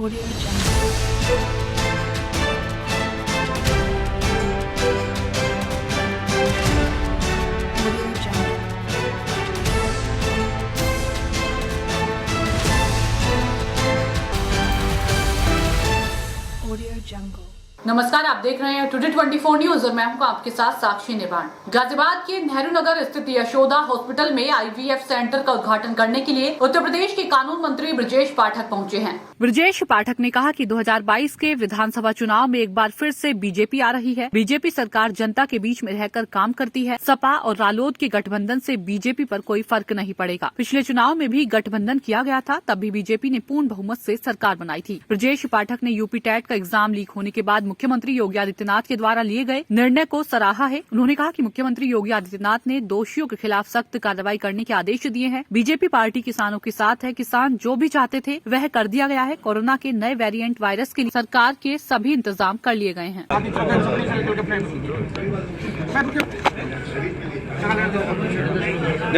Audio Jungle. Audio Jungle. Audio Jungle. नमस्कार, आप देख रहे हैं टुडे 24 न्यूज और मैं हूं आपके साथ साक्षी निवाण। गाजियाबाद के नेहरू नगर स्थित यशोदा हॉस्पिटल में आईवीएफ सेंटर का उद्घाटन करने के लिए उत्तर प्रदेश के कानून मंत्री ब्रजेश पाठक पहुंचे हैं। ब्रजेश पाठक ने कहा कि 2022 के विधानसभा चुनाव में एक बार फिर से बीजेपी आ रही है। बीजेपी सरकार जनता के बीच में रहकर काम करती है। सपा और रालोद के गठबंधन से बीजेपी पर कोई फर्क नहीं पड़ेगा। पिछले चुनाव में भी गठबंधन किया गया था, तब भी बीजेपी ने पूर्ण बहुमत से सरकार बनाई थी। ब्रजेश पाठक ने यूपी टेट का एग्जाम लीक होने के बाद मुख्यमंत्री योगी आदित्यनाथ के द्वारा लिए गए निर्णय को सराहा है। उन्होंने कहा कि मुख्यमंत्री योगी आदित्यनाथ ने दोषियों के खिलाफ सख्त कार्रवाई करने के आदेश दिए हैं। बीजेपी पार्टी किसानों के साथ है। किसान जो भी चाहते थे वह कर दिया गया है। कोरोना के नए वेरिएंट वायरस के लिए सरकार के सभी इंतजाम कर लिए गए हैं।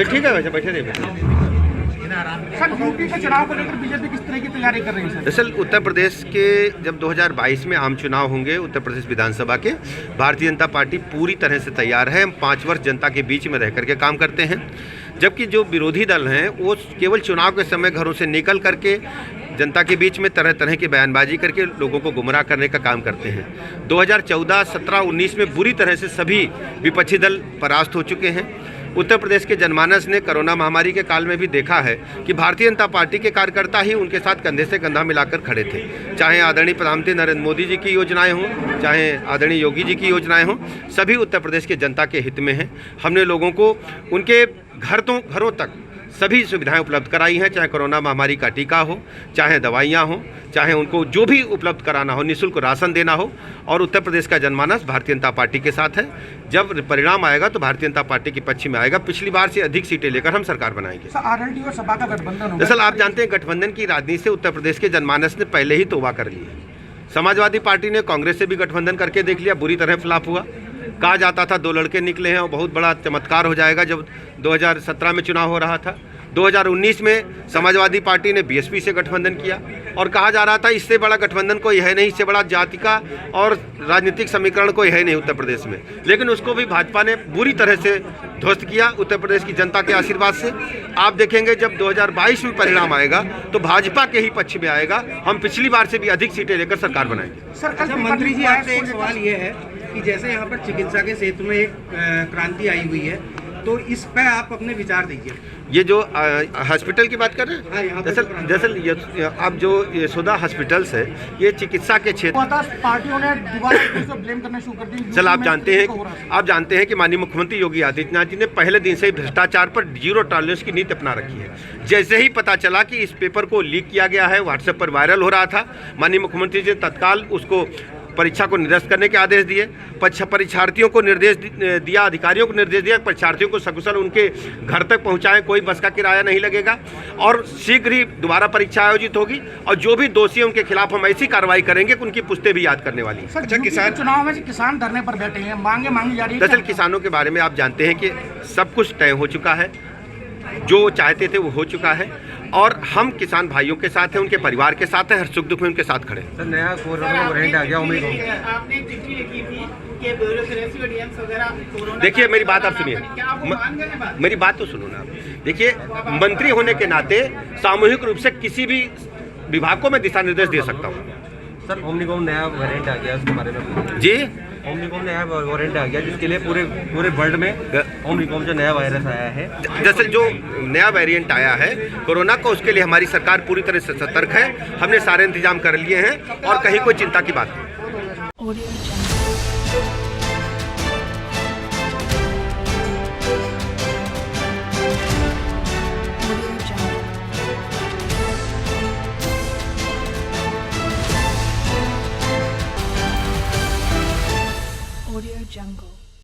ठीक है, वैसे बैठे रहिए। सर, यूपी के चुनाव को लेकर बीजेपी किस तरह की तैयारी कर रही है? दरअसल उत्तर प्रदेश के जब 2022 में आम चुनाव होंगे उत्तर प्रदेश विधानसभा के, भारतीय जनता पार्टी पूरी तरह से तैयार है। हम 5 वर्ष जनता के बीच में रह करके काम करते हैं, जबकि जो विरोधी दल हैं वो केवल चुनाव के समय घरों से निकल करके जनता के बीच में तरह तरह की बयानबाजी करके लोगों को गुमराह करने का काम करते हैं। 2014, 17, 19 में बुरी तरह से सभी विपक्षी दल परास्त हो चुके हैं। उत्तर प्रदेश के जनमानस ने कोरोना महामारी के काल में भी देखा है कि भारतीय जनता पार्टी के कार्यकर्ता ही उनके साथ कंधे से कंधा मिलाकर खड़े थे। चाहे आदरणीय प्रधानमंत्री नरेंद्र मोदी जी की योजनाएं हों, चाहे आदरणीय योगी जी की योजनाएं हों, सभी उत्तर प्रदेश के जनता के हित में हैं। हमने लोगों को उनके घरों तक सभी सुविधाएं उपलब्ध कराई हैं, चाहे कोरोना महामारी का टीका हो, चाहे दवाइयाँ हों, चाहे उनको जो भी उपलब्ध कराना हो, निःशुल्क राशन देना हो। और उत्तर प्रदेश का जनमानस भारतीय जनता पार्टी के साथ है। जब परिणाम आएगा तो भारतीय जनता पार्टी के पक्ष में आएगा। पिछली बार से अधिक सीटें लेकर हम सरकार बनाएंगे। आरएलडी और सपा का गठबंधन, दरअसल आप जानते हैं गठबंधन की राजनीति से उत्तर प्रदेश के जनमानस ने पहले ही तौबा कर ली है। समाजवादी पार्टी ने कांग्रेस से भी गठबंधन करके देख लिया, बुरी तरह फ्लॉप हुआ। कहा जाता था 2 लड़के निकले हैं और बहुत बड़ा चमत्कार हो जाएगा। जब 2017 में चुनाव हो रहा था, 2019 में समाजवादी पार्टी ने बीएसपी से गठबंधन किया और कहा जा रहा था इससे बड़ा गठबंधन कोई है नहीं, इससे बड़ा जाति का और राजनीतिक समीकरण कोई है नहीं उत्तर प्रदेश में। लेकिन उसको भी भाजपा ने बुरी तरह से ध्वस्त किया उत्तर प्रदेश की जनता के आशीर्वाद से। आप देखेंगे जब 2022 में परिणाम आएगा तो भाजपा के ही पक्ष में आएगा। हम पिछली बार से भी अधिक सीटें लेकर सरकार बनाएंगे। सर, कल मंत्री जी आपसे एक सवाल ये है कि जैसे यहाँ पर चिकित्सा के क्षेत्र में एक क्रांति आई हुई है, तो इस पर आप अपने विचार दीजिए। ये जो हॉस्पिटल की बात कर रहे हैं, दरअसल अब जो यशोदा हॉस्पिटल्स है ये चिकित्सा के क्षेत्र, पार्टियों ने दोबारा ब्लेम करना शुरू कर दिया। चल आप जानते हैं कि माननीय मुख्यमंत्री योगी आदित्यनाथ जी ने पहले दिन से ही भ्रष्टाचार पर 0 टॉलरेंस की नीति अपना रखी है। जैसे ही पता चला कि इस पेपर को लीक किया गया है, व्हाट्सएप पर वायरल हो रहा था, माननीय मुख्यमंत्री जी ने तत्काल उसको परीक्षा को निरस्त करने के आदेश दिए। परीक्षार्थियों को निर्देश दिया, अधिकारियों को निर्देश दिया, परीक्षार्थियों को सकुशल उनके घर तक पहुंचाएं, कोई बस का किराया नहीं लगेगा और शीघ्र ही दोबारा परीक्षा आयोजित होगी। और जो भी दोषी हैं उनके खिलाफ हम ऐसी कार्रवाई करेंगे कि उनकी पुश्तें भी याद करने वाली। अच्छा, किसान चुनाव में किसान धरने पर बैठे हैं, मांगी जा रही है। दरअसल किसानों के बारे में आप जानते हैं कि सब कुछ तय हो चुका है, जो चाहते थे वो हो चुका है और हम किसान भाइयों के साथ हैं, उनके परिवार के साथ हैं, हर सुख दुख में उनके साथ खड़े हैं। सर, नया कोरोना वेरिएंट आ गया, उम्मीद है आपने चिट्ठी लिखी थी कि ब्यूरोक्रेसी और डीएम्स वगैरह कोरोना। देखिए मेरी बात आप सुनिए, मेरी बात तो सुनो ना आप। देखिए, मंत्री होने के नाते सामूहिक रूप से किसी भी विभाग को मैं दिशा निर्देश दे सकता हूँ। सर, ओमनिकॉम नया वेरिएंट आ गया, उसके बारे में जी, ओमनिकॉम नया वेरिएंट आ गया जिसके लिए पूरे वर्ल्ड में ओमनिकॉम जो नया वायरस आया है। दरअसल जो नया वेरिएंट आया है कोरोना को, उसके लिए हमारी सरकार पूरी तरह से सतर्क है। हमने सारे इंतजाम कर लिए हैं और कहीं कोई चिंता की बात नहीं। Audio Jungle. Audio Jungle.